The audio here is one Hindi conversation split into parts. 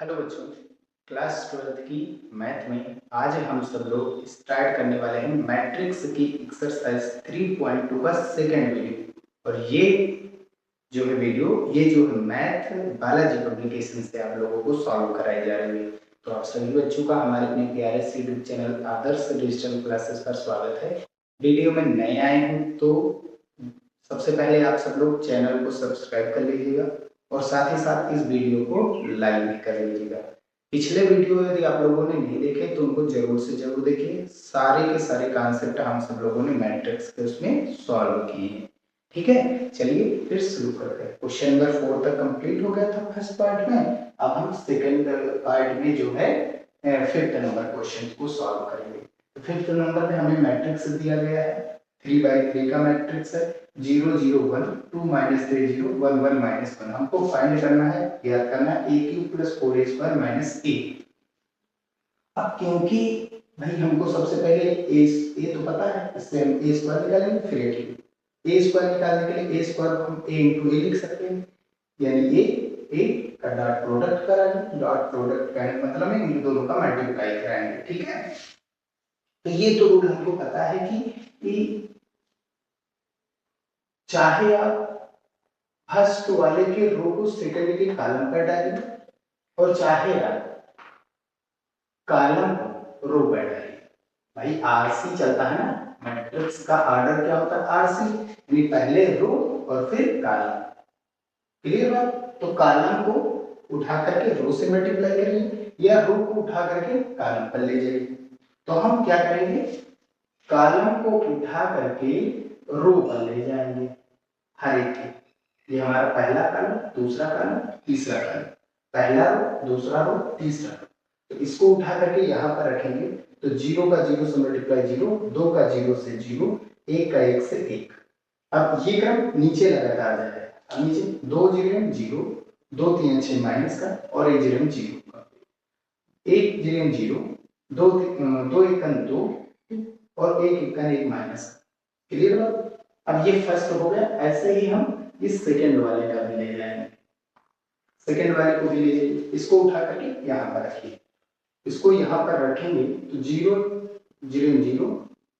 हेलो बच्चों, क्लास 12th की मैथ में आज हम सब लोग स्टार्ट करने वाले हैं मैट्रिक्स की एक्सरसाइज 3.2 का सेकेंड वीडियो। और ये जो है मैथ बालाजी पब्लिकेशन से आप लोगों को सॉल्व कराई जा रही है। तो आप सभी बच्चों का हमारे अपने प्यारे से यूट्यूब चैनल आदर्श डिजिटल क्लासेस पर स्वागत है। वीडियो में नए आए हैं तो सबसे पहले आप सब लोग चैनल को सब्सक्राइब कर लीजिएगा और साथ ही साथ इस वीडियो को लाइक भी कर लीजिएगा। पिछले वीडियो यदि आप लोगों ने नहीं देखे तो उनको जरूर से जरूर देखिए। सारे के सारे कॉन्सेप्ट हम सब लोगों ने मैट्रिक्स के उसमें सॉल्व किए हैं। ठीक है, चलिए फिर शुरू करते हैं। क्वेश्चन नंबर 4 तक कंप्लीट हो गया था फर्स्ट पार्ट में। अब हम सेकंड पार्ट में जो है फिफ्थ नंबर क्वेश्चन को सॉल्व करेंगे। तो फिफ्थ नंबर में हमें मैट्रिक्स दिया गया है 3/3 का मैट्रिक्स है। 0 0 1 2 - 3 0 1 1 - 1 हमको फाइंड करना है, याद करना है a³ + 4a² - a। अब क्योंकि भाई हमको सबसे पहले a तो पता है, इससे हम a² निकालेंगे, फिर a² निकालने के लिए a² हम a × a लिख सकते हैं, यानी a का डॉट प्रोडक्ट कराएंगे। डॉट प्रोडक्ट का मतलब है इन दोनों का मल्टीप्लाई कराएंगे। ठीक है, तो ये तो रूल हमको पता है कि चाहे आप फर्स्ट वाले के रो को सेकंड के कॉलम पर डालिए और चाहे आप कॉलम को रो पर डालिए। भाई आरसी चलता है ना, मैट्रिक्स का ऑर्डर क्या होता है, आरसी, यानी पहले रो और फिर कॉलम। क्लियर बात? तो कॉलम को उठा करके रो से मल्टीप्लाई करिए या रो को उठा करके कॉलम पर ले जाइए। तो हम क्या करेंगे, कॉलम को उठा करके रो पर ले जाएंगे हर एक के। ये हमारा पहला कॉलम, दूसरा कॉलम, तीसरा कॉलम, पहला रो, दूसरा रो, तीसरा रो। तो इसको उठा करके यहाँ पर रखेंगे तो 0 का 0 से मल्टीप्लाई 0, 2 का 0 से 0, 1 का 1 से 1। अब ये क्रम नीचे लगातार जाएगा। अब नीचे 2 0 0, 2 3 6 माइनस का और 1 0 0 का, 1 0 0, 2 2 1 2 और 1 1 1 माइनस का। क्लियर बात? अब ये फर्स्ट हो गया। ऐसे ही हम इस सेकंड वाले का भी ले जाएंगे। सेकंड वाले को भी ले जाइए, इसको उठा करके यहाँ पर रखिए। इसको यहाँ पर रखेंगे तो 0 0 0,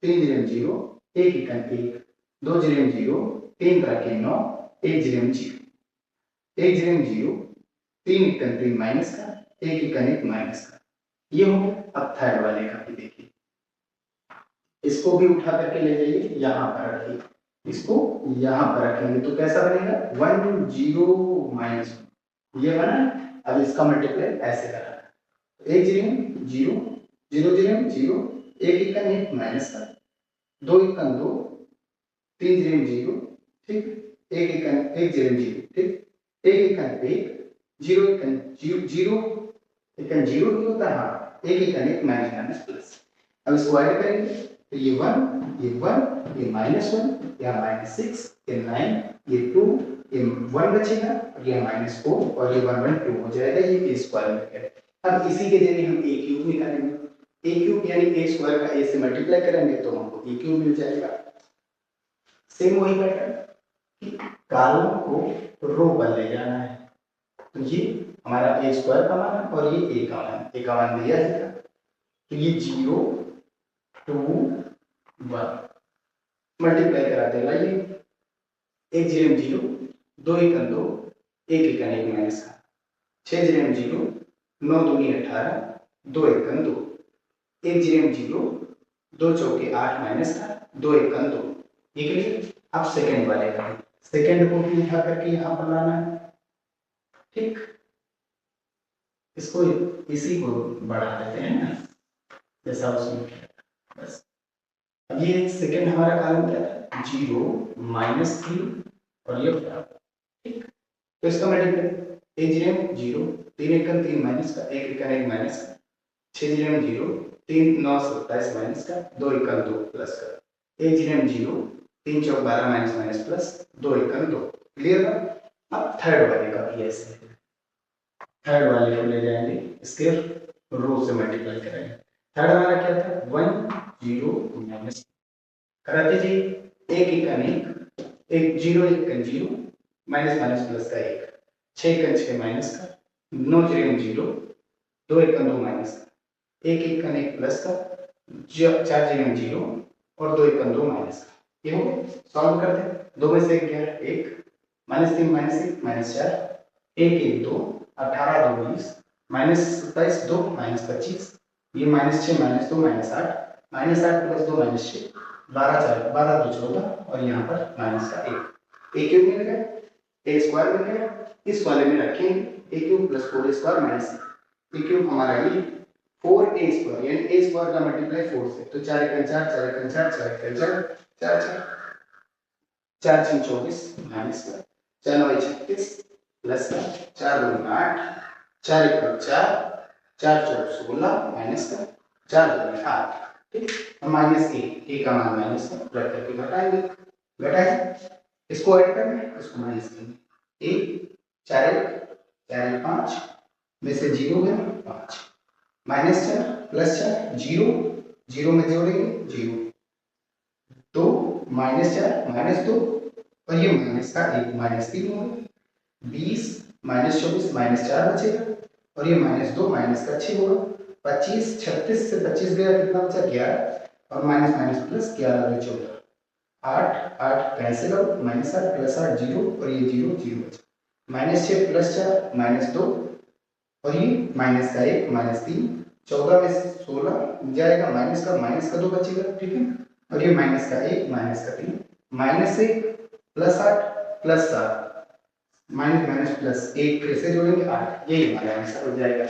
3 0 0, 1 1 1, 2 0 0, 3 रखे 9, 1 0 0, 1 0 0, 3 1 3 माइनस का, 1 1 1 माइनस का। ये हो गया। अब थर्ड वाले का भी देखिए, इसको भी उठा करके ले जाइए, यहाँ पर रखिए। इसको यहाँ पर रखेंगे तो कैसा बनेगा, 1 0 -1, ये बना। अब इसका मल्टीप्लाई ऐसे करना है, 1 0 0, 0 0 0, 1 1 1 माइनस का, 2 1 2, 3 0 0, ठीक, 1 1 1 0 0, ठीक, 1 1 1, 0 1 0 0, 1 0 ही होता है, हाँ, 1 1 1 माइनस प्लस। अब इसको ऐड करेंगे तो ये 1, ये 1, ये -1, यहाँ -6, ये 9, ये 2, ये 1 बचेगा और ये -4 और ये 1 1 2 हो जाएगा। ये a स्क्वायर में है। अब इसी के जरिए हम a³ निकालेंगे। a³ यानी a स्क्वायर का a से मल्टीप्लाई करेंगे तो हमको a³ मिल जाएगा। सेम वही पैटर्न कि कॉलम को रो पर ले जाना है। तो ये हमारा a स्क्वायर का मान है और ये a का मान, a का मान दिया है। तो ये 0 2 1 मल्टीप्लाई करा देगा। ये 1 0 0, 2 1 2, 1 1 1 माइनस का, 6 0 0, 9 2 18, 2 1 2, 1 0 0, 2 चौके 8 माइनस का, 2 1 2। ये क्लियर? अब सेकंड वाले का, सेकंड को भी उठा करके यहाँ पर लाना है। ठीक, इसको इसी को बढ़ा देते हैं ना, जैसा उसमें बस। अब ये सेकंड हमारा कॉलम क्या था, 0 -3 और ये क्या, ठीक। तो इसका मल्टीप्लाई 1 0 0, 3 1 3 माइनस का, 1 1 1 माइनस का, 6 0 0, 3 9 27 माइनस का, 2 1 2 प्लस का, 1 0 0, 3 4 12 माइनस माइनस प्लस, 2 1 2। क्लियर है? अब थर्ड वाले का भी ऐसे, थर्ड वाले को ले जाएंगे, इसके रो से मल्टीप्लाई करेंगे। थर्ड वाला क्या था, 1 0 माइनस करा दीजिए, 1 1 1, 1 0 1 0, माइनस माइनस प्लस का 1, 6 1 6 माइनस का, 9 0 0, दो एक का दो माइनस का, एक एक का एक प्लस का, चार जगह जीरो और दो एक का दो माइनस का, ये हो गया। सॉल्व करते हैं, दो में से एक गया एक, माइनस तीन माइनस एक माइनस चार, एक एक दो, 18 दो 20, माइनस 27 दो माइनस 25, ये माइनस 6 माइनस दो माइनस 8, माइनस 8 प्लस दो माइनस 6, 12 चार 12 दो 14 और यहाँ पर माइनस का एक क्यूब मिल गया, ए स्क्वायर मिल गया। इस वाले में रखेंगे ए क्यूब प्लस 4 स्क्वायर माइनस ए क्यूब हमारा ये 4a स्क्वायर, यानी a स्क्वायर का मल्टीप्लाई 4 से, तो 4 एकम 4 4 एकम 4 4 एकम 4 4 4 4 24 माइनस का 4 9 36 प्लस का 4 2 8 4 एकम 4 4 4 16 माइनस का 4 2 8, ठीक। माइनस a का मान माइनस का रख करके घटाएंगे, घटाएंगे इसको ऐड करेंगे, इसको माइनस करेंगे, एक 4 1 5 में से जीरो गया 5, माइनस 4 प्लस 4 जीरो, जीरो में जोड़ेंगे जीरो, दो माइनस 4 माइनस 2 और ये माइनस का एक माइनस 3 होगा, 20 माइनस 24 माइनस 4 बचेगा और ये माइनस 2 माइनस का 6 होगा, 25 36 से 25 गया कितना बचा 11 और माइनस माइनस प्लस 11 में 14, 8 8 cancel out, minus 8 plus 8 zero और ये जीरो जीरो बचा, माइनस 6 प्लस 4 माइनस 2 और ये माइनस का एक माइनस 3, 14 में 16 जाएगा, माइनस का 2 बचेगा, ठीक है। और ये माइनस का एक माइनस का 3, minus 1 plus 8 plus 7 minus minus plus 1 फिर से जोड़ेंगे 8, यही हमारा आंसर हो जाएगा।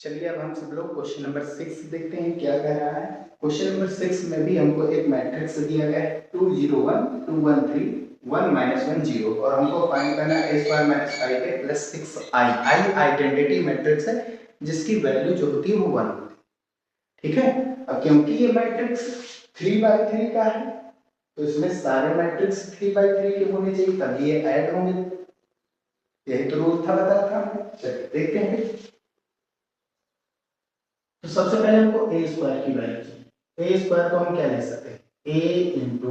चलिए अब हम सब लोग क्वेश्चन नंबर 6 देखते हैं क्या कह रहा है। क्वेश्चन नंबर 6 में भी हमको एक मैट्रिक्स दिया गया है 2 0 1 2 1 3 1 माइनस 1 0 और हमको फाइंड करना है a square minus 5a plus 6i। i identity matrix है जिसकी वैल्यू जो होती है वो 1 होती है, ठीक है। अब क्योंकि ये मैट्रिक्स 3/3 का है तो इसमें सारे मैट्रिक्स 3/3 के होने चाहिए तभी ये ऐड होंगे, यही तो रूल था बताया था हमने। चलिए देखते हैं। तो सबसे पहले हमको ए स्क्वायर की वैल्यू चाहिए। ए स्क्वायर को हम क्या ले सकते हैं, ए इंटू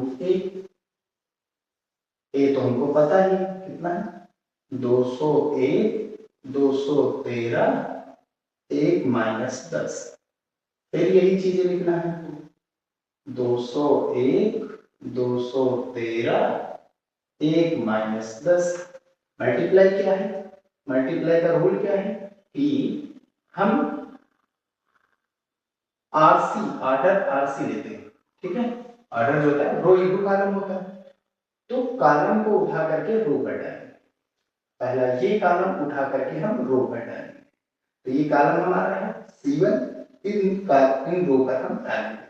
ए तो हमको पता ही कितना है 201 213 1 माइनस 10, फिर यही चीजें लिखना है 201 213 1 माइनस 10। मल्टीप्लाई क्या है, मल्टीप्लाई का रूल क्या है कि हम आरसी ऑर्डर आरसी लेते हैं, ठीक है। ऑर्डर जो होता है रो इंटू कॉलम होता है, तो कॉलम को उठा करके रो पर डालेंगे, पहला ये कॉलम उठा करके हम रो पर डालेंगे, तो ये कॉलम हमारा है C1, इन रो पर हम डालेंगे,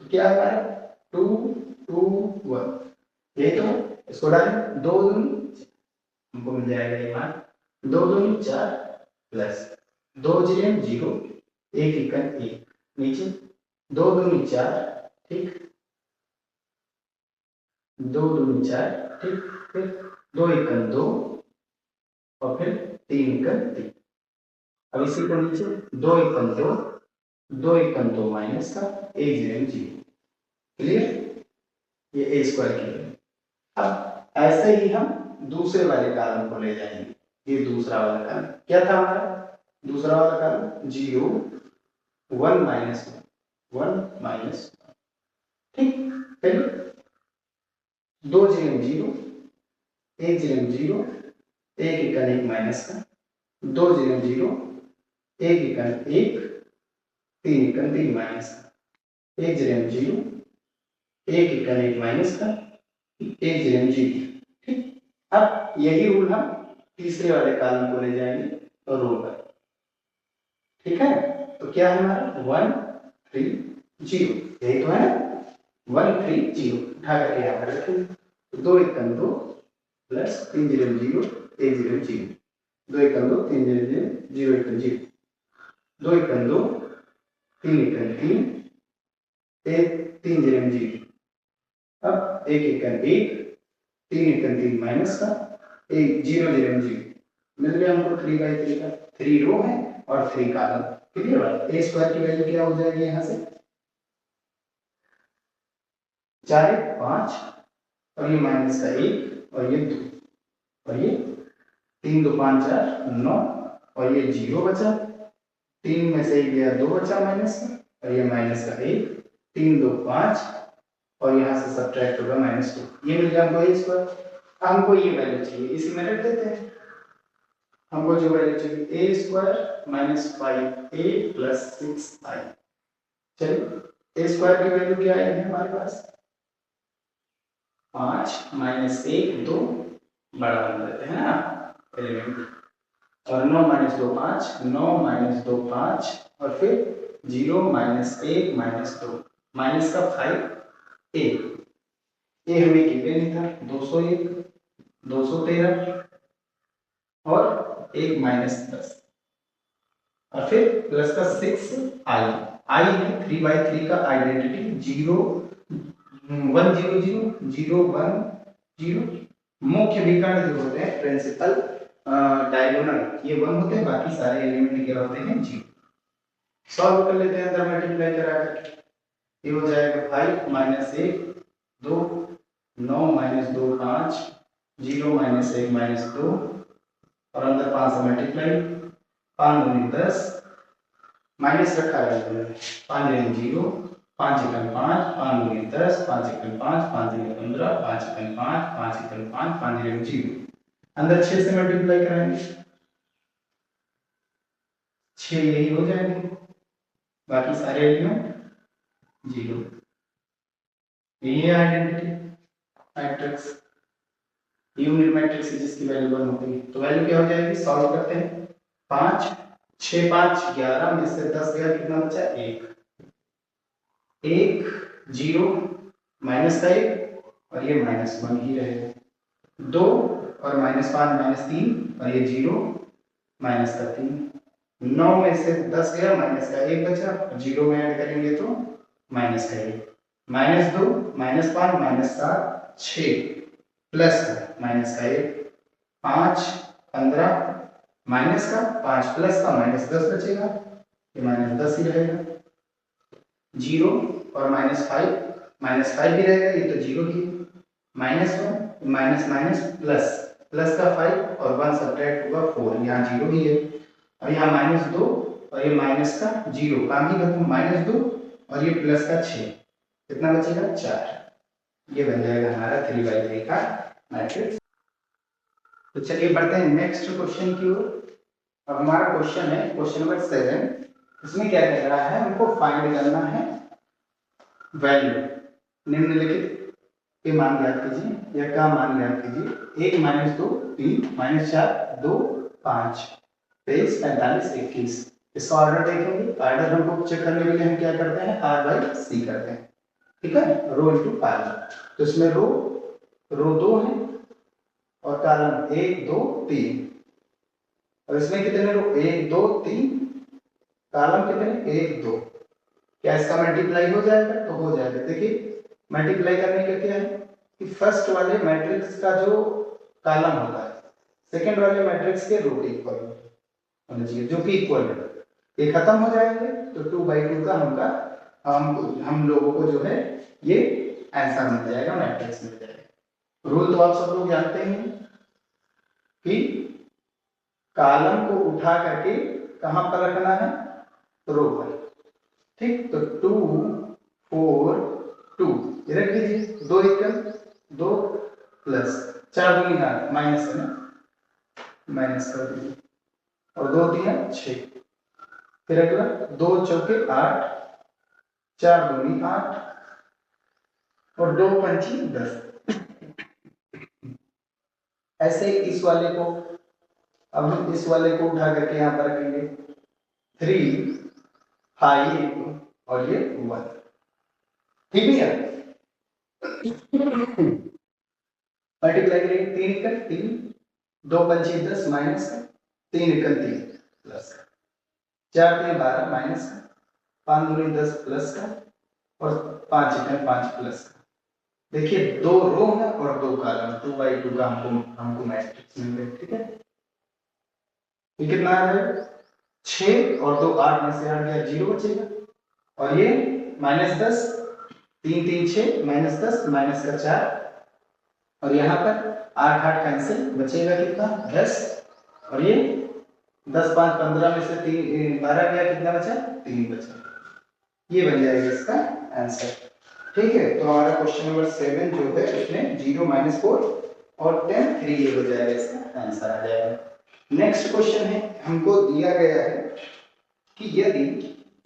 तो क्या हमारा 2 2 1 ये तो इसको डालें, दो दूनी हमको मिल जाएगा ये मान, दो दूनी 4 प्लस दो जीरो जीरो एक इक्कन एक नीचे, दो दूनी 4, ठीक, दो दूनी 4, ठीक, फिर दो इक्कन 2 और फिर 3 इक्कन 3। अब इसी को नीचे दो इक्कन 2 2 इक्कन 2 माइनस का एक जीरो जीरो, क्लियर, ये ए स्क्वायर की वैल्यू। अब ऐसे ही हम दूसरे वाले कॉलम को ले जाएंगे, ये दूसरा वाला कॉलम क्या था हमारा, दूसरा वाला कॉलम 0 1 माइनस 1 माइनस, ठीक, फिर दो जीरो जीरो एक जीरो जीरो एक इक्कन एक माइनस का, दो जीरो जीरो एक इक्कन एक तीन इक्कन तीन माइनस का, एक जीरो जीरो एक इक्कन एक माइनस का एक जीरो जीरो, ठीक। अब यही रूल हम तीसरे वाले कॉलम को ले जाएंगे और रो पर, ठीक है। तो क्या है हमारा 1 3 0, यही तो है 1 3 0, उठा करके यहाँ पर रखेंगे, तो दो इक्कन 2 प्लस 3 जीरो जीरो एक जीरो जीरो, दो इक्कन 2 3 जीरो जीरो जीरो इक्कन जीरो, दो इक्कन 2 3 इक्कन 3 एक 3 जीरो जीरो, अब एक इक्कन एक 3 इक्कन 3 माइनस का एक जीरो जीरो जीरो, मिल गया हमको 3/3 का, 3 रो है और 3 कॉलम, क्लियर है। ए स्क्वायर की वैल्यू क्या हो जाएगी यहाँ से 4 1 5 और ये माइनस का एक और ये 2, और ये 3 2 5 4 9, और ये 0 बचा, 3 में से गया 2 बचा माइनस का, और ये माइनस का 1, 3 2 5, और यहाँ से सब्ट्रैक्ट होगा -2। ये मिल गया हमको ए स्क्वायर। हमको ये वैल्यू चाहिए, इसी में रख देते हैं। हमको जो वैल्यू चाहिए ए स्क्वायर -5a + 6i। चलिए ए स्क्वायर की वैल्यू क्या है हमारे पास 5 -1 2 बड़ा बना देते हैं ना एलिमेंट, और 9 - 2 5, 9 - 2 5, और फिर 0 -1 -2 माइनस का 5 ए हमें गिवन था 201 213, और 1 -10, और फिर प्लस का 6i। आई है 3/3 का आइडेंटिटी 0 1 0 0 0 1 0। मुख्य विकर्ण जो होते हैं प्रिंसिपल डायगोनल ये 1 होते हैं, बाकी सारे एलिमेंट क्या होते हैं 0। सॉल्व कर लेते हैं, अंदर मल्टीप्लाई करा कर ये हो जाएगा 5 -1 2, 9 - 2 5, 0 -1 -2, और अंदर 5 से मल्टीप्लाई, 5 दूनी 10, माइनस रखा है 5 दूनी 0, 5 एकम 5, 5 दूनी 10, 5 एकम 5, 5 दूनी 15, 5 एकम 5, 5 एकम 5, 5 एकम 0। अंदर 6 से मल्टीप्लाई कराएंगे, 6 यही हो जाएंगे, बाकी सारे एलिमेंट 0। ये आइडेंटिटी मैट्रिक्स यूनिट मैट्रिक्स जिसकी वैल्यू 1 होती है, तो वैल्यू क्या हो जाएगी, सॉल्व करते हैं। 5 6 5 11 में से 10 गया, कितना बचा 1 1 0 माइनस का 1, और ये -1 ही रहेगा, 2 और -5 -3, और ये 0 माइनस का 3, 9 में से 10 गया, माइनस का 1 बचा, 0 में ऐड करेंगे तो माइनस का 1, -2 -5 -7 6 प्लस माइनस का 1 5 15, माइनस का 5 प्लस का -10 बचेगा, ये -10 ही रहेगा, 0 और -5 भी रहेगा, ये तो 0 ही, -1 माइनस माइनस प्लस, प्लस का 5 और 1 सब्ट्रैक्ट होगा 4, यहाँ 0 ही है, और यहाँ -2 और ये माइनस का 0 काम ही खत्म, -2 और ये प्लस का 6, कितना बचेगा 4। ये बन जाएगा हमारा 3/3 का मैट्रिक्स। तो चलिए बढ़ते हैं नेक्स्ट क्वेश्चन की ओर। अब हमारा क्वेश्चन है क्वेश्चन नंबर 7। इसमें क्या कह रहा है, हमको फाइंड करना है वैल्यू निम्नलिखित के मान ज्ञात कीजिए या का मान ज्ञात कीजिए 1 - 2 3 -4 2 5 23 45 21। इसका ऑर्डर देखेंगे, ऑर्डर हमको चेक करने के लिए हम क्या करते हैं R/C करते हैं, ठीक है, रो इनटू कॉलम। तो इसमें रो 2 है और कॉलम 1 2 3, और इसमें कितने रो 1 2 3, कॉलम कितने 1 2। क्या इसका मल्टीप्लाई हो जाएगा, तो हो जाएगा। देखिए मल्टीप्लाई करने का क्या है कि फर्स्ट वाले मैट्रिक्स का जो कॉलम होता है सेकंड वाले मैट्रिक्स के रो इक्वल होना चाहिए, जो कि इक्वल है, ये खत्म हो जाएंगे तो 2/2 का हम लोगों को जो है ये आंसर मिल जाएगा, मैट्रिक्स मिल जाएगा। रूल तो आप सब लोग जानते हैं कि कॉलम को उठा करके कहां पर रखना है, रो पर, ठीक। तो 2 4 2 ये रख लीजिए, 2 एकम 2 प्लस 4 दूनी 8 माइनस है ना, माइनस कर दीजिए, और 2 3 6, फिर अगला 2 चौके 8 4 दूनी 8 और 2 पंची 10। ऐसे इस वाले को, अब हम इस वाले को उठा करके यहाँ पर रखेंगे 3 5 और ये 1, ठीक है। मल्टीप्लाई करेंगे 3 एकम 3 2 पंची 10 माइनस का 3 एकम 3 प्लस का 4 3 12 माइनस का 5 दूनी 10 प्लस का और 5 एकम 5 प्लस का। देखिए 2 रो है और 2 कॉलम, 2/2 का हमको मैट्रिक्स मिल गया, ठीक है। ये कितना आ रहा है 6 और 2 8 में से 8 गया 0 बचेगा, और ये -10 3 3 6 -10 माइनस का 4 और यहाँ पर 8 8 कैंसिल, बचेगा कितना 10, और ये 10 5 15 में से 3 12 गया, कितना बचा 3 बचा। ये बन जाएगा इसका आंसर। ठीक है, तो हमारा क्वेश्चन नंबर 7 जो है उसमें 0 -4 और 10 3 ये हो जाएगा, इसका आंसर आ जाएगा। नेक्स्ट क्वेश्चन है, हमको दिया गया है कि यदि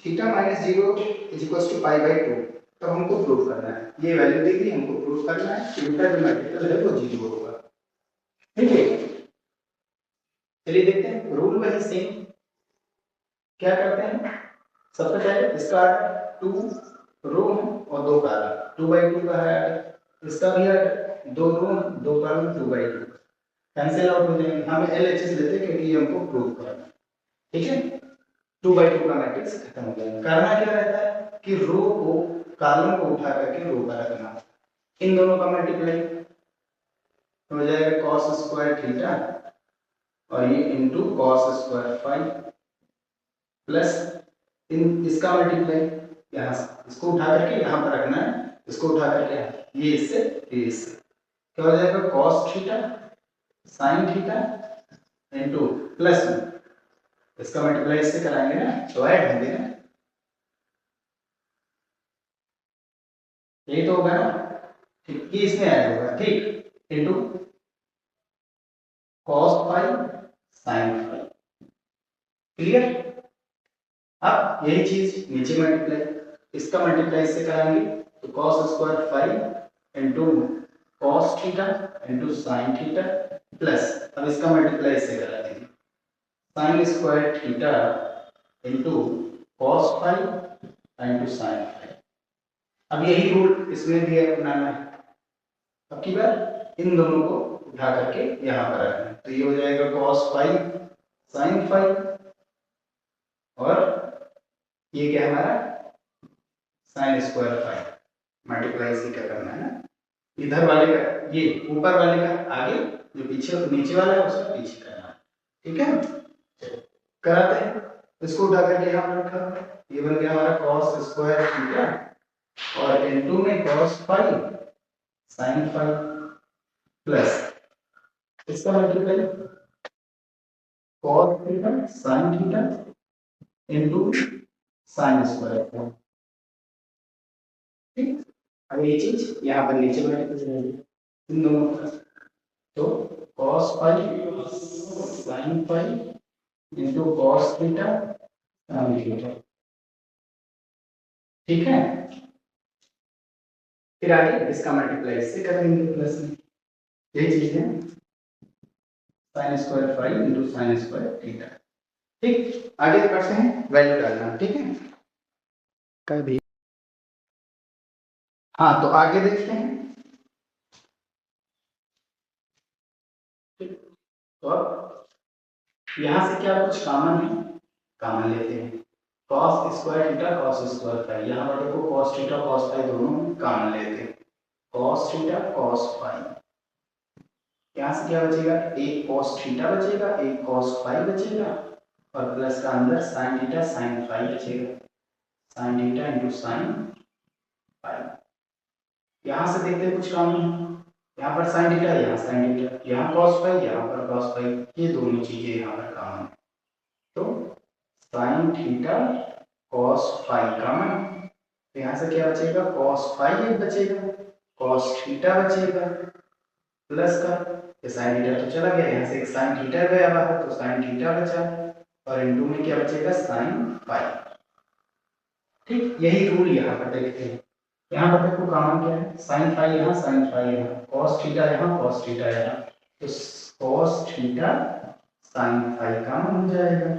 थीटा -0 = π/2, तो हमको प्रूव करना है, ये वैल्यू दी गई, हमको प्रूव करना है कि उनका जो मल्टीपल है वो 0 होगा। ठीक है, चलिए देखते हैं, रूल वही सेम। क्या करते हैं, सबसे पहले इसका 2 रो और 2 कॉलम, 2/2 का है, इसका भी है 2 रो 2 कॉलम 2/2, कैंसिल आउट हो जाएंगे। हमें LHS लेते क्योंकि ये हमको प्रूव करना है। ठीक है, 2/2 का मैट्रिक्स खत्म हो जाएगा। करना क्या रहता है कि रो को कॉलम को उठा करके रो पर रखना, इन दोनों का मल्टीप्लाई हो जाएगा cos² थीटा और ये इनटू cos² फाइ प्लस इन इसका मल्टीप्लाई यहाँ से, इसको उठा करके यहाँ पर रखना है, इसको उठा करके ये इससे ये इससे, क्या हो जाएगा cos theta sin theta into plus इसका मल्टीप्लाई इससे कराएंगे ना, तो ऐड होंगे ना, यही तो होगा ना। ठीक, ये इसमें ऐड होगा, ठीक, into cos phi sin phi. Clear. अब यही चीज नीचे मल्टीप्लाई, इसका मल्टीप्लाई इससे कराएंगे तो cos² phi into cos theta into sin theta plus, अब इसका मल्टीप्लाई इससे करा देंगे sin² theta into cos phi into sin phi. अब यही रूल इसमें भी अपनाना है। अब की बार इन दोनों को उठा करके यहाँ पर रखना है, तो ये हो जाएगा cos फाइ sin फाइ, और ये क्या है हमारा sin² फाइ, मल्टीप्लाई से क्या करना है ना, इधर वाले का ये ऊपर वाले का आगे, जो पीछे नीचे वाला है उसका पीछे करना है। ठीक है, कराते हैं, इसको उठा करके यहाँ पर रखा, ये बन गया हमारा cos² थीटा और इनटू में cos phi sin phi plus इसका multiply cos theta sin theta into sin²। ठीक, अब ये चीज यहाँ पर नीचे मल्टीप्लाई इन दोनों का, तो cos phi sin phi into cos theta sin theta. ठीक है, फिर आगे इसका मल्टीप्लाई इससे करेंगे प्लस में, यही चीज है sin² phi into sin² theta. ठीक, आगे करते हैं वैल्यू डालना। ठीक है, कभी हाँ, तो आगे देखते हैं। तो यहाँ से क्या कुछ कॉमन है, कॉमन लेते हैं, cos² थीटा cos² फाइ, यहाँ पर देखो cos थीटा cos फाइ दोनों कॉमन लेते हैं, cos थीटा cos फाइ, यहाँ से क्या बचेगा, एक cos थीटा बचेगा, एक cos फाइ बचेगा, और प्लस का अंदर sin थीटा sin फाइ बचेगा, sin theta into sin phi. यहाँ से देखते हैं कुछ कॉमन है, यहाँ पर sin थीटा, यहाँ sin थीटा, यहाँ cos फाइ, यहाँ पर cos फाइ, ये दोनों चीजें यहाँ पर कॉमन है, तो sin theta cos phi common, तो यहाँ से क्या बचेगा cos फाइ एक बचेगा, cos थीटा बचेगा प्लस का ये sin थीटा तो चला गया, यहाँ से एक sin थीटा गया बाहर तो sin थीटा बचा, और इनटू में क्या बचेगा sin फाइ। ठीक, यही रूल यहाँ पर देखते हैं, यहाँ पर देखो कॉमन क्या है, sin फाइ यहाँ sin फाइ यहाँ, cos थीटा यहाँ cos थीटा यहाँ, तो cos theta sin phi common हो जाएगा,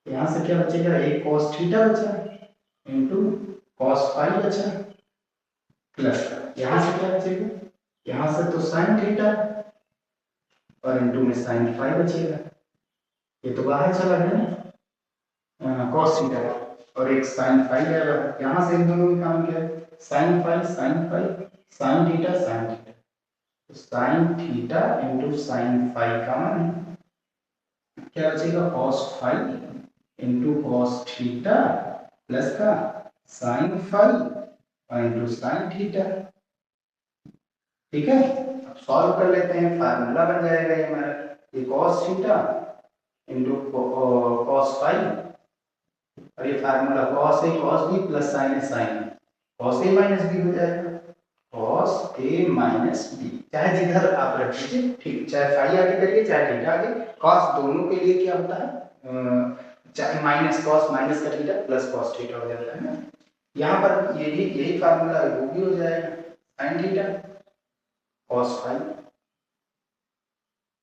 यहाँ से क्या बचेगा, एक cos थीटा बचा इनटू cos फाइ बचा प्लस यहाँ से क्या बचेगा, यहाँ से तो sin थीटा और इनटू में sin फाइ बचेगा, ये तो बाहर चला गया ना cos थीटा, और एक sin फाइ आएगा, यहाँ से इन दोनों में काम क्या है sin फाइ sin थीटा तो sin theta into sin phi common है, क्या बचेगा cos phi into cos theta plus का sin phi into sin theta. ठीक है, अब सॉल्व कर लेते हैं, फार्मूला बन जाएगा ये हमारा, ये cos theta into cos phi, और ये formula cos a cos b plus sin a sin b, cos a minus b हो जाएगा, cos a माइनस b, चाहे जिधर आप रख लीजिए, ठीक, चाहे फाई आगे करिए चाहे थीटा आगे, cos दोनों के लिए क्या होता है, चाहे माइनस cos माइनस का थीटा प्लस cos थीटा हो जाता है ना, यहाँ पर यही फार्मूला वो भी हो जाएगा, sin थीटा cos फाई,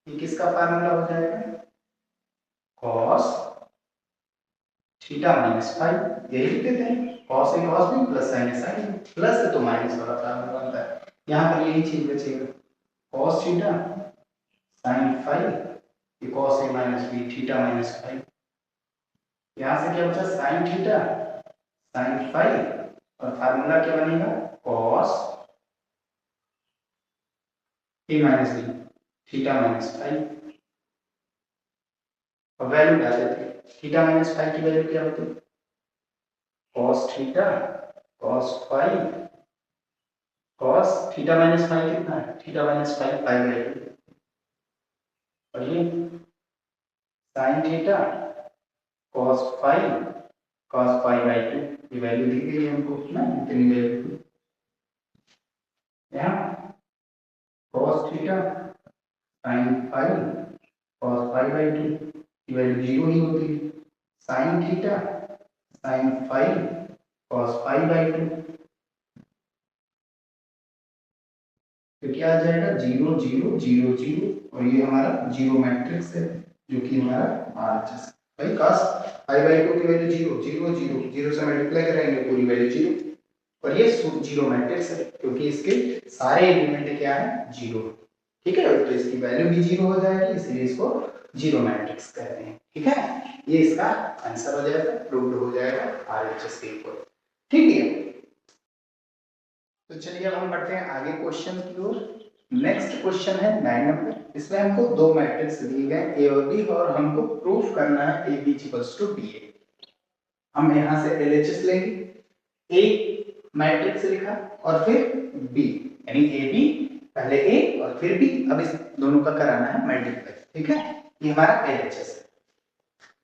ये किसका फार्मूला हो जाएगा, cos थीटा माइनस फाई, यही लिख देते हैं, cos a cos b plus sin a sin b, plus है तो माइनस वाला फार्मूला बनता है, यहाँ पर यही चीज बचेगा, cos थीटा sin फाई, ये cos a minus b theta minus phi, यहाँ से क्या बचा sin थीटा sin फाई, और फार्मूला क्या बनेगा cos a minus b theta minus phi, और वैल्यू डाल देते हैं, थीटा माइनस फाई की वैल्यू क्या होती है, cos theta cos phi, cos theta minus phi कितना है, theta minus phi pi by 2, और ये sin theta cos phi cos pi by 2, ये वैल्यू दी गई है हमको ना, इतनी वैल्यू, यहाँ cos theta sin phi cos pi by 2, ये वैल्यू जीरो ही होती है, sin theta sin phi cos pi by 2, तो क्या आ जाएगा 0 0 0 0, और ये हमारा जीरो मैट्रिक्स है जो कि हमारा RHS भाई, cos पाई बाई 2 की वैल्यू 0 0 0 0 से मल्टीप्लाई करेंगे पूरी वैल्यू 0, और ये जीरो मैट्रिक्स है क्योंकि इसके सारे एलिमेंट क्या है जीरो, ठीक है, तो इसकी वैल्यू भी जीरो हो जाएगी, इसलिए इसको जीरो मैट्रिक्स कहते हैं, ठीक है, ये इसका आंसर हो जाएगा, प्रूव्ड हो जाएगा RHS के ऊपर, ठीक है। तो चलिए अब हम बढ़ते हैं आगे क्वेश्चन की ओर, नेक्स्ट क्वेश्चन है 9 नंबर, इसमें हमको दो मैट्रिक्स दिए गए ए और बी, और हमको प्रूफ करना है A B equals to B A, हम यहाँ से LHS लेंगे, ए मैट्रिक्स लिखा और फिर बी, यानी ए बी, पहले ए और फिर बी, अब इस दोनों का कराना है मल्टीप्लाई, ठीक है, ये हमारा LHS है,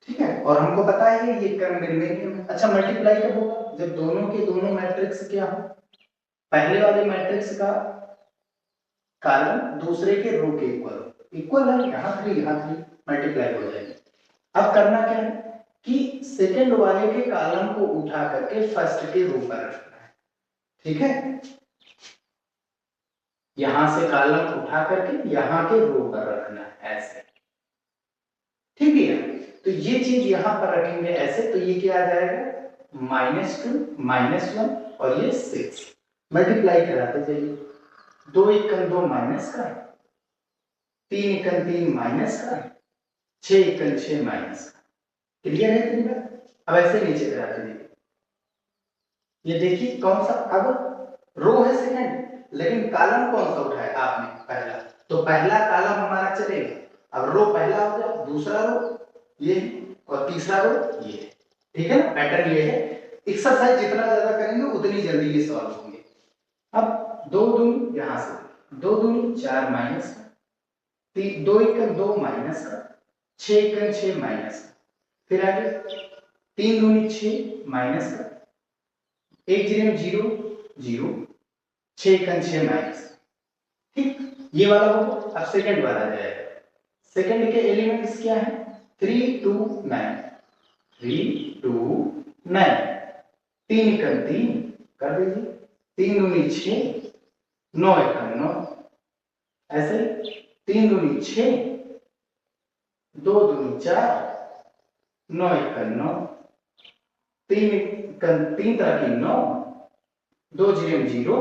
ठीक है, और हमको पता है ये क्रम में, अच्छा मल्टीप्लाई कब होगा, जब दोनों के दोनों मैट्रिक्स क्या हो, पहले वाले मैट्रिक्स का कॉलम दूसरे के रो के इक्वल है, यहाँ 3 मल्टीप्लाई हो जाएगा। अब करना क्या है कि सेकंड वाले के कॉलम को उठा करके फर्स्ट के रो पर रखना है, ठीक है, यहां से कॉलम उठा करके यहाँ के रो पर रखना है ऐसे, ठीक है, तो ये चीज यहाँ पर रखेंगे ऐसे, तो ये क्या आ जाएगा -2 -1 और ये 6, मल्टीप्लाई कराते जाइए, 2 एकम 2 माइनस का, 3 एकम 3 माइनस का, 6 एकम 6 माइनस का, क्लियर है इतनी बात, अब ऐसे नीचे कराते जाइए, ये देखिए कौन सा, अब रो है सेकंड, लेकिन कॉलम कौन सा उठाया आपने पहला, तो पहला कॉलम हमारा चलेगा, अब रो पहला हो गया, दूसरा रो ये और तीसरा रो ये, ठीक है ना, पैटर्न ये है, एक्सरसाइज जितना ज्यादा करेंगे उतनी जल्दी ये सॉल्व होंगे। अब 2 दूनी यहां से 2 दूनी 4 माइनस का, 2 एकम 2 माइनस का, 6 एकम 6 माइनस का, फिर आगे 3 दूनी 6 माइनस का, 1 जीरो 0 0, 6 एकम 6 माइनस, ठीक, ये वाला हो, अब सेकंड वाला जाएगा, सेकंड के एलिमेंट्स क्या है 3 2 9, 3 2 9, 3 एकम 3 कर दीजिए, 3 दूनी 6, 9 एकम 9, ऐसे 3 दूनी 6, 2 दूनी 4, 9 एकम 9, 3 एकम 3 तरह की 9, 2 जीरो 0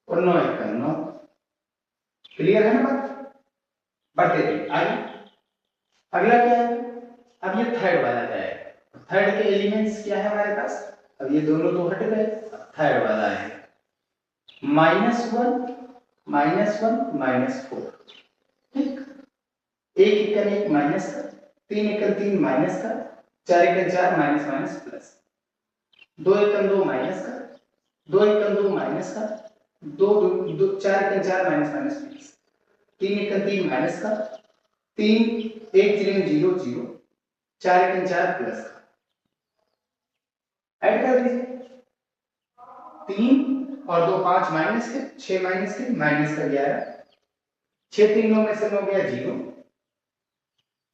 और 9 एकम 9, क्लियर है ना बात, बढ़ते रहिए आगे, अगला क्या है, अब ये थर्ड वाला जाएगा, थर्ड के एलिमेंट्स क्या है हमारे पास, अब ये दोनों तो हट गए, थर्ड वाला है -1 -1 -4, ठीक, 1 एकम 1 माइनस का, 3 एकम 3 माइनस का, 4 एकम 4 माइनस माइनस प्लस, 2 एकम 2 माइनस का, 2 एकम 2 माइनस का, चार एकम चार माइनस माइनस प्लस, तीन एकम तीन माइनस का, तीन एक तीन जीरो जीरो, चार एकम चार प्लस का, ऐड कर दीजिए। तीन और दो पांच माइनस के, छह माइनस के, माइनस का 11, छह तीन नौ में से 9 गया जीरो,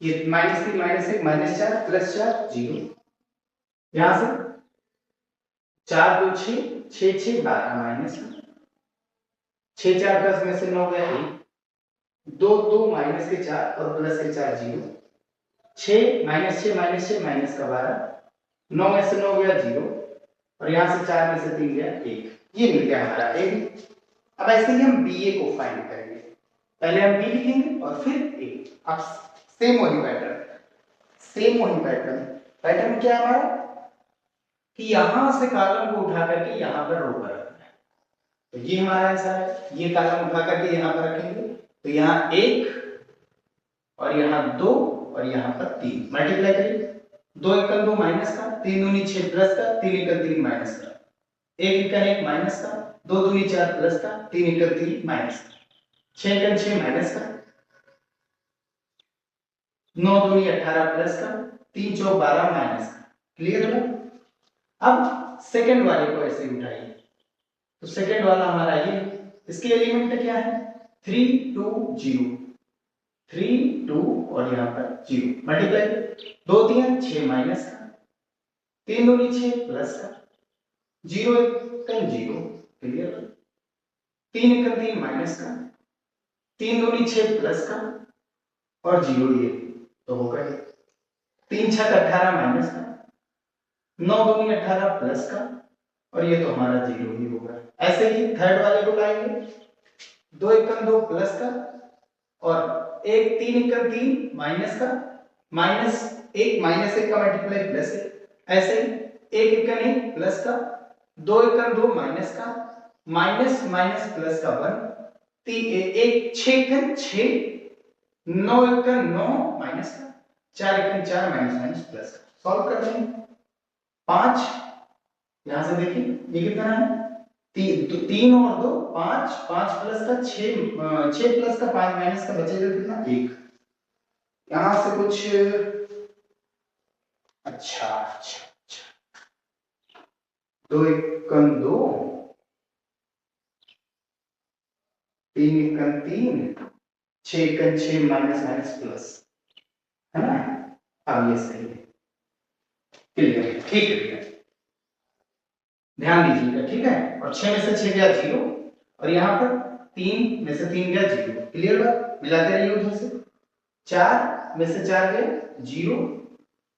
ये माइनस तीन माइनस एक माइनस चार प्लस चार जीरो, यहां से चार दो छह, छह छह 12 माइनस, छह चार 10 में से 9 गया एक, दो दो माइनस के चार और प्लस के चार जीरो, छह माइनस छह माइनस का 12, 9 में से 9 गया जीरो, और यहां से चार में से तीन गया एक, ये मिल गया हमारा ए बी। अब ऐसे ही हम बी ए को फाइंड करेंगे, पहले हम बी लिखेंगे और फिर ए। अब सेम वही पैटर्न, सेम वही पैटर्न, पैटर्न क्या है हमारा कि यहां से कॉलम को उठा करके यहां पर रो पर रखना है, तो ये हमारा आंसर है। ये कॉलम उठा करके यहां पर रखेंगे तो यहां एक और यहां दो और यहां पर तीन, मल्टीप्लाई करिए, दो एकम दो माइनस का, तीन दूनी छह प्लस का, तीन एकम तीन माइनस का, एक एकम एक माइनस का, दो दूनी चार प्लस का, तीन एकम तीन माइनस का, छह एकम छह माइनस का, नौ दूनी 18 प्लस का, तीन चौक 12 माइनस का। क्लियर है? अब सेकंड वाले को ऐसे उठाइए, तो सेकंड वाला हमारा ये, इसके एलिमेंट क्या है 3 2 0, 3 2 और यहाँ पर 0, मल्टीप्लाई, दो तीन 6 माइनस का, तीन दूनी 6 प्लस का, 0 एकम 0, क्लियर, तीन एकम 3 माइनस का, तीन दूनी 6 प्लस का और 0 ये तो हो गए, तीन छक 18 माइनस का, नौ दूनी 18 प्लस का और ये तो हमारा 0 ही होगा। ऐसे ही थर्ड वाले को लाएंगे, दो एकम दो प्लस का और एक तीन एकम तीन माइनस का, माइनस एक माइनस एक का मल्टीप्लाई प्लस एक, ऐसे ही एक एकम एक प्लस का, दो एकम दो माइनस का, माइनस माइनस प्लस का 1, एक छह एकम छह, नौ एकम नौ माइनस का, चार एकम चार माइनस माइनस प्लस का। सॉल्व कर देंगे, पांच, यहां से देखिए ये कितना है तीन और दो पांच, पांच प्लस का छह, छह प्लस का पांच माइनस का बचेगा कितना एक, यहां से कुछ अच्छा अच्छा अच्छा, दो एकम दो, तीन एकम तीन, छह एकम छह माइनस माइनस प्लस, है ना? अब ये सही है, क्लियर, ठीक है, ध्यान दीजिएगा, ठीक है। और 6 में से 6 गया 0 और यहाँ पर 3 में से 3 गया 0, क्लियर बात, मिलाते रहिए उधर से, 4 में से 4 गया 0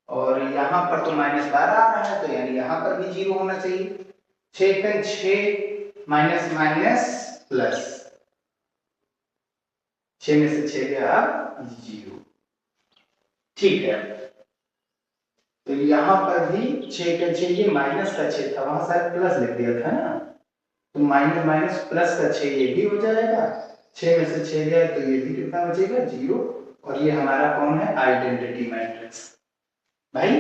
और यहाँ पर तो -12 आ रहा है तो यानी यहाँ पर भी 0 होना चाहिए, 6 एकम 6 माइनस माइनस प्लस, 6 में से 6 गया 0, ठीक है। तो यहाँ पर भी 6 का 6 ये माइनस का 6 था, वहां शायद प्लस लिख दिया था ना, तो माइनस माइनस प्लस का 6 ये भी हो जाएगा, 6 में से 6 गया तो ये भी कितना बचेगा 0 और ये हमारा कौन है आइडेंटिटी मैट्रिक्स। भाई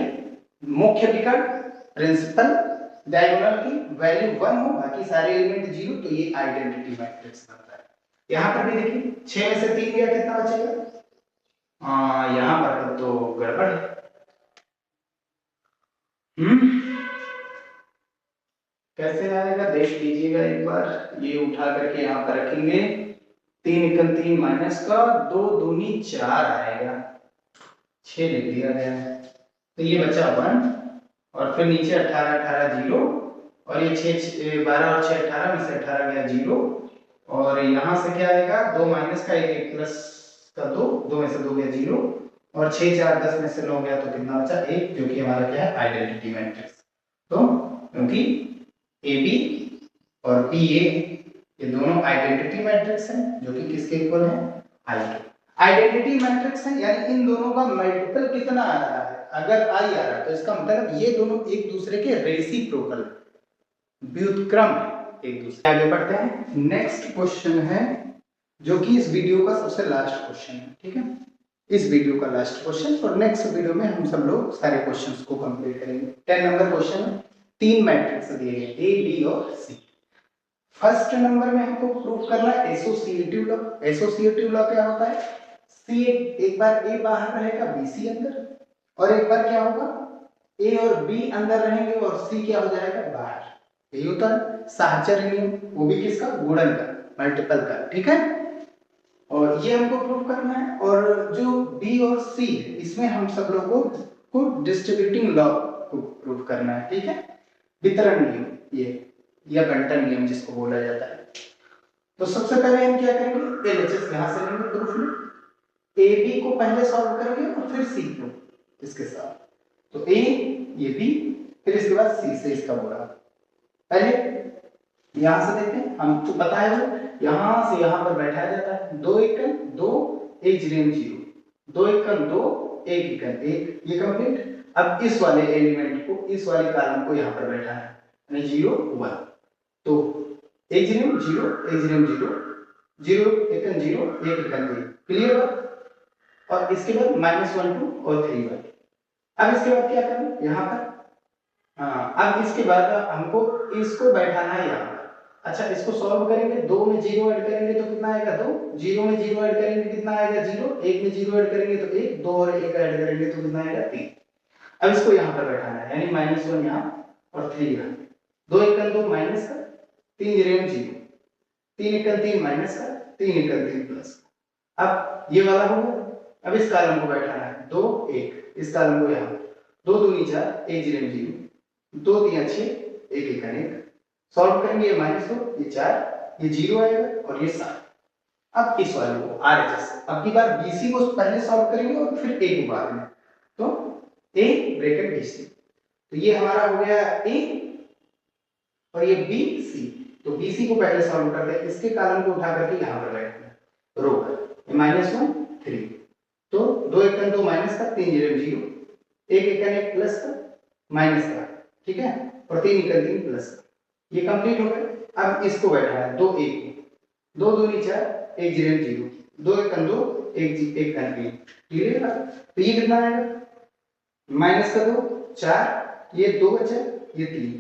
मुख्य विकल्प प्रिंसिपल डायगोनल की वैल्यू 1 हो, बाकी सारे एलिमेंट 0, तो ये आइडेंटिटी मैट्रिक्स बनता है। यहाँ पर भी देखिए 6 में से 3 गया कितना बचेगा, यहाँ पर तो गड़बड़ है, कैसे आएगा देख लीजिएगा एक बार, ये उठा करके यहाँ पर रखेंगे, 3 एकम 3 माइनस का, 2 दूनी 4 आएगा, 6 लिख दिया गया है, तो ये बचा 1 और फिर नीचे 18 18 0 और ये 6 12 और 6 18 में से 18 गया 0 और यहाँ से क्या आएगा 2 माइनस का 1 प्लस का 2, 2 में से 2 गया 0 और 6 4 10 में से 9 गया तो कितना बचा 1, जो कि हमारा क्या है आइडेंटिटी मैट्रिक्स। तो क्योंकि ए बी और बी ए ये दोनों आइडेंटिटी मैट्रिक्स हैं जो कि किसके इक्वल है आई के, आइडेंटिटी मैट्रिक्स है यानी इन दोनों का मल्टीपल कितना आ रहा है, अगर आई आ रहा है तो इसका मतलब ये दोनों एक दूसरे के रेसिप्रोकल व्युत्क्रम है एक दूसरे। आगे बढ़ते हैं, नेक्स्ट क्वेश्चन है जो कि इस वीडियो का सबसे लास्ट क्वेश्चन है, ठीक है, इस वीडियो का लास्ट क्वेश्चन और नेक्स्ट वीडियो में हम सब लोग सारे क्वेश्चंस को कंप्लीट करेंगे। 10 नंबर क्वेश्चन है, तीन मैट्रिक्स दिए गए ए बी और सी, फर्स्ट नंबर में हमको प्रूव करना है एसोसिएटिव लॉ। एसोसिएटिव लॉ क्या होता है, सी एक बार ए बाहर रहेगा बी सी अंदर, और एक बार क्या होगा ए और बी अंदर रहेंगे और सी क्या हो जाएगा बाहर। यही होता है साहचर्य नियम, वो भी किसका, गुणन का, मल्टीपल का, ठीक है। और ये हमको प्रूव करना है। और जो बी और सी है इसमें हम सब लोगों को डिस्ट्रीब्यूटिंग लॉ को प्रूव करना है, ठीक है। वितरण नियम ये, या बंटन नियम जिसको बोला जाता है। तो सबसे पहले हम क्या करेंगे, एलएचएस यहां से लेंगे प्रूफ में, ए बी को पहले सॉल्व करेंगे और फिर सी को इसके साथ। तो ए ये बी, फिर इसके बाद सी से इसका बोला। पहले यहां से देखते हैं, हमको पता है वो यहां से यहां पर बैठाया जाता है, 2 एकम 2 1 0 2 एकम 2 1 एकम 1, ये कंप्लीट। अब इस वाले एलिमेंट को, इस वाले कॉलम को यहां पर बैठाना है, यानी 0 1, तो 1 0 0 1 0 0 0 एकम 0 1 एकम 1, क्लियर बात। और इसके बाद -1 2 और 3 1। अब इसके बाद क्या करना है यहाँ पर, हाँ अब इसके बाद हमको इसको बैठाना है यहाँ पर। अच्छा इसको सॉल्व करेंगे, 2 में 0 ऐड करेंगे तो कितना आएगा 2, 0 में 0 ऐड करेंगे कितना आएगा 0, 1 में 0 ऐड करेंगे तो 1, 2 और 1 ऐड करेंगे तो कितना आएगा 3। अब इसको यहाँ पर बैठाना है, यानी -1 यहाँ और 3 यहाँ, 2 एकम 2 माइनस का, 3 0 0, 3 एकम 3 माइनस का, 3 एकम 3 प्लस का। अब ये वाला होगा। अब इस कॉलम को बैठाना है 2 1, इस कॉलम को यहाँ 2 दूनी 4 1 0 0, 2 3 6 1 एकम 1, सॉल्व करेंगे ये -2 ये 4 ये 0 आएगा और ये 7। अब इस वाले को आरएचएस, अब की बार बीसी को पहले सॉल्व करेंगे और फिर ए को बाद में, तो ए ब्रैकेट बीसी, तो ये हमारा हो गया ए और ये बी सी। तो बीसी को पहले सॉल्व करते हैं, इसके कॉलम को उठा करके यहां पर बैठना है रो पर, -1 3, तो 2 एकम 2 माइनस का, 3 0 0, 1 एकम 1 प्लस का माइनस का, ठीक है, और 3 एकम 3 प्लस का, ये कंप्लीट हो गया। अब इसको बैठाना है 2 1, 2 दूनी 4 1 0 0, 2 एकम 2 1 एकम 3, क्लियर है। तो ये कितना आएगा माइनस का 2 4, ये 2 बचा ये 3,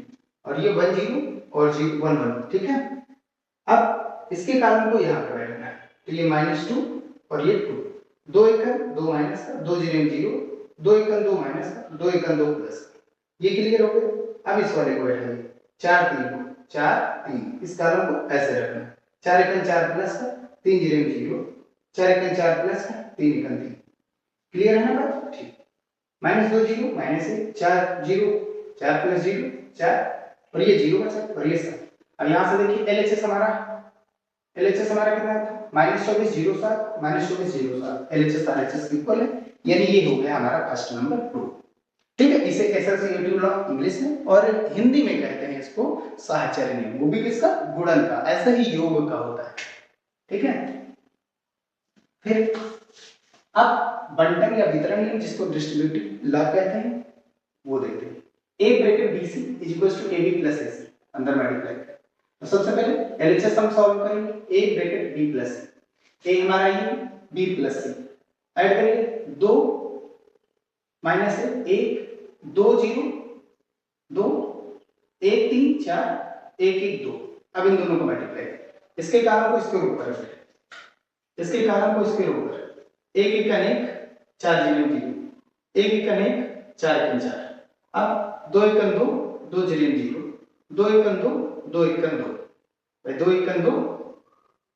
और ये 1 0 और 0 1 1, ठीक है। अब इसके कॉलम को यहाँ पर बैठना है, तो ये -2 और ये 2, 2 एकम 2 माइनस का, 2 0 0, 2 एकम 2 माइनस का, 2 एकम 2 प्लस का, ये क्लियर हो गया। अब इस वाले को बैठाइए 4 3 को 4 3, इस कॉलम को ऐसे रखना है, 4 एकम 4 प्लस का, 3 0 0, 4 एकम 4 प्लस का, 3 एकम 3, क्लियर है ना बात, ठीक। -2 0 -1 4 0 4 प्लस 0 4, और ये 0 बचा और ये 7। अब यहां से देखिए एलएचएस हमारा कितना था, -24 0 7 -24 0 7, एलएचएस आरएचएस इक्वल है, यानी ये हो गया हमारा फर्स्ट नंबर प्रूफ, ठीक है। इसे एसोसिएटिव लॉ इंग्लिश में, और हिंदी में कहते हैं इसको साहचर्य नियम, वो भी किसका, गुणन का, ऐसा ही योग का होता है, ठीक है। फिर अब बंटन या वितरण नियम, जिसको डिस्ट्रीब्यूटिव लॉ कहते हैं, वो देखते हैं। a bracket bc is equal to ab plus ac, अंदर मल्टीप्लाई करें। तो सबसे पहले एलएचएस हम सॉल्व करेंगे, a bracket b plus c, a हमारा ये b प्लस c, ऐड करेंगे 2 माइनस 1 2 0 2 1 3 4 1 1 2। अब इन दोनों को मल्टीप्लाई करें, इसके कारण को इसके ऊपर रखें, इसके कारण को इसके ऊपर, 1 एकम 1 4 0 0, 1 एकम 1 4 एकम 4, अब 2 एकम 2 2 0 0, 2 एकम 2 2 एकम 2, भाई 2 एकम 2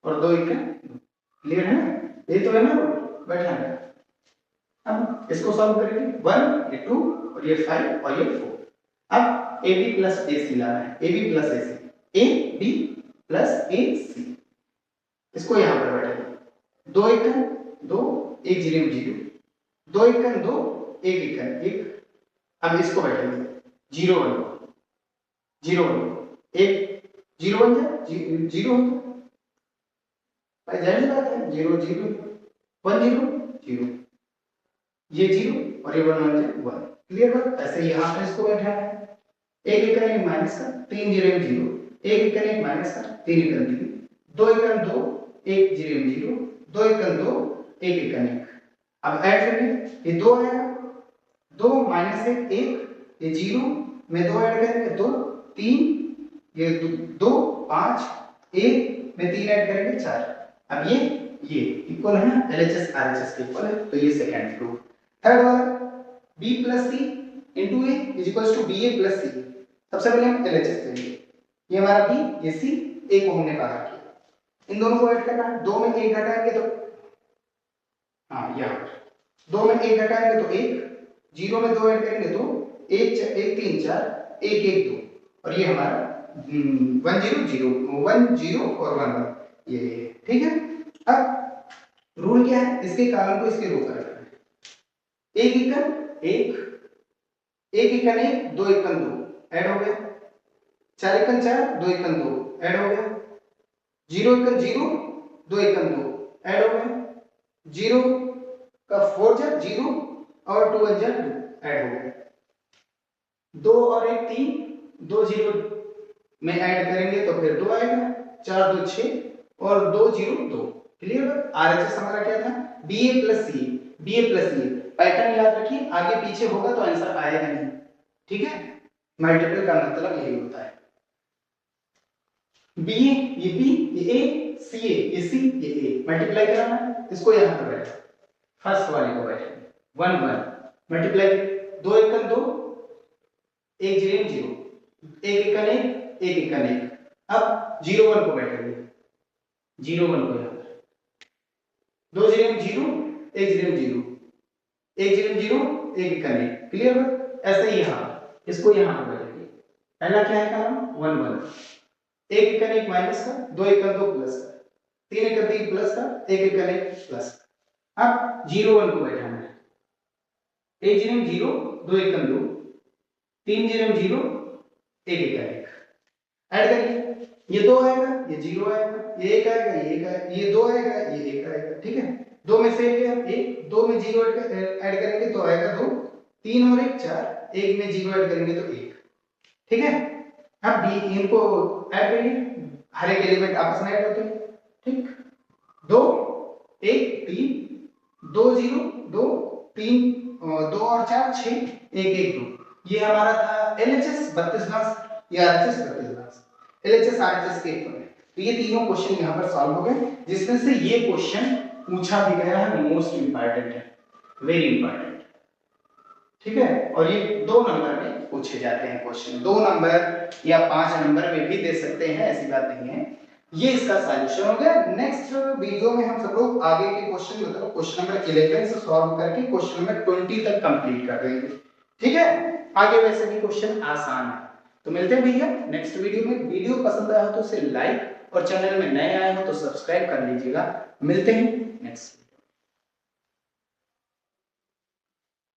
और 2 एकम 2, क्लियर है ना, ये तो है ना बैठा है। अब इसको सॉल्व करेंगे, 1 ये 2 और ये 5 और ये 4। अब ab प्लस ac लाना है, ab plus ac, ab plus ac, इसको यहां पर बैठाएंगे, 2 एकम 2 1 0 0, 2 एकम 2 1 एकम 1। अब इसको बैठेंगे 0 1 0 1 1 0 1 0 हो गया, भाई जाहिर बात है 0 0 1 0 0, ये 0 और ये 1 1 1, क्लियर बात। ऐसे यहां पर इसको बैठाना है, 1 एकम 1 माइनस का, 3 0 0, 1 एकम 1 माइनस का, 3 एकम 3, 2 एकम 2 1 0 0, 2 एकम 2 1 एकम 1। अब ऐड करेंगे, ये 2 आएगा, 2 माइनस 1 1, ये 0 में 2 ऐड करेंगे 2 3, ये 2 5 एक में 3 ऐड करेंगे 4। अब ये इक्वल है ना, LHS RHS के इक्वल है, तो ये सेकंड प्रूफ। थर्ड वाला B plus C into A is equal to BA plus C। सबसे पहले हम LHS लेंगे, ये हमारा B, ये C, A को हमने बाहर किया, इन दोनों को ऐड करना है। 2 में 1 घटाएंगे तो हाँ यहाँ पर 2 में 1 घटाएंगे तो 1, 0 में 2 ऐड करेंगे तो 1 1 3 4 1 1 2, और ये हमारा 1 0 0 1 0 और 1 1, ये ठीक है। अब रूल क्या है, इसके कॉलम को इसके रो पर रखना है। एक इक्कन एक, एक इक्कन एक, दो इक्कन दो ऐड हो गया, 4 इक्कन 4, 2 इक्कन 2 ऐड हो गया, 0 इक्कन 0, 2 इक्कन 2 ऐड हो गया, 0 का 4 जा 0 और 2 जा 2 ऐड हो गया, 2 और 1 3, 2 0 में ऐड करेंगे तो फिर 2 आएगा, 4 2 6 और 2 0 2। क्लियर। RHS हमारा क्या था, BA plus C, BA plus C। Pattern याद रखिए, आगे पीछे होगा तो आंसर आएगा नहीं, ठीक है। मल्टीपल का मतलब यही होता है, BA ये B ये A, CA ये C ये A, मल्टीप्लाई कराना है, इसको यहाँ पर बैठा, फर्स्ट वाले को बैठे 1 1 मल्टीप्लाई, 2 इक्कन 2, 1 0 0, 1 इक्कन 1, 1 इक्कन 1। अब 0 1 को बैठेंगे, 0 1 को यहाँ पर 2 0 0, 1 0 0, 1 0 0, 1 इक्कन 1। क्लियर है। ऐसे ही यहाँ इसको यहाँ पर बैठेंगे, पहला क्या है कॉलम 1 1, 1 इक्कन 1 माइनस का, 2 इक्कन 2 प्लस का, 3 इक्कन 3 प्लस का, 1 इक्कन 1 प्लस का। अब 0 1 को बैठाना है, 1 0 0, 2 इक्कन 2, 3 0 0, 1 इक्कन 1 ऐड करिए, ये 2 आएगा, ये 0 आएगा, ये 1 आएगा, ये 1 आएगा, ये 2 आएगा, ये 1 आएगा, ठीक है। 2 में से 1, 2 में 0 ऐड करेंगे तो आएगा 2, 3 और 1 4, 1 में 0 ऐड करेंगे तो 1, ठीक है। अब B इनको ऐड करिए, हर एक एलिमेंट आपस में ऐड होते हैं, ठीक। 2 1 3, 2 0 2 3, 2 और 4 6, 1 1 2। ये हमारा था LHS 32 मार्क्स, ये RHS 32 मार्क्स। LHS RHS के इक्वल है, तो ये तीनों क्वेश्चन यहाँ पर सॉल्व हो गए, जिसमें से ये क्वेश्चन पूछा भी गया है, मोस्ट इंपॉर्टेंट है, वेरी इंपॉर्टेंट, ठीक है। और ये 2 नंबर में पूछे जाते हैं क्वेश्चन, 2 नंबर या 5 नंबर में भी दे सकते हैं, ऐसी बात नहीं है। ये इसका सॉल्यूशन हो गया। नेक्स्ट वीडियो में हम सब लोग आगे के क्वेश्चन मतलब क्वेश्चन नंबर 11 से सॉल्व करके क्वेश्चन नंबर 20 तक कंप्लीट कर देंगे, ठीक है। आगे वैसे भी क्वेश्चन आसान है। तो मिलते हैं भैया नेक्स्ट वीडियो में। वीडियो पसंद आया हो तो इसे लाइक और चैनल में नए आए हो तो सब्सक्राइब कर लीजिएगा। मिलते हैं नेक्स्ट।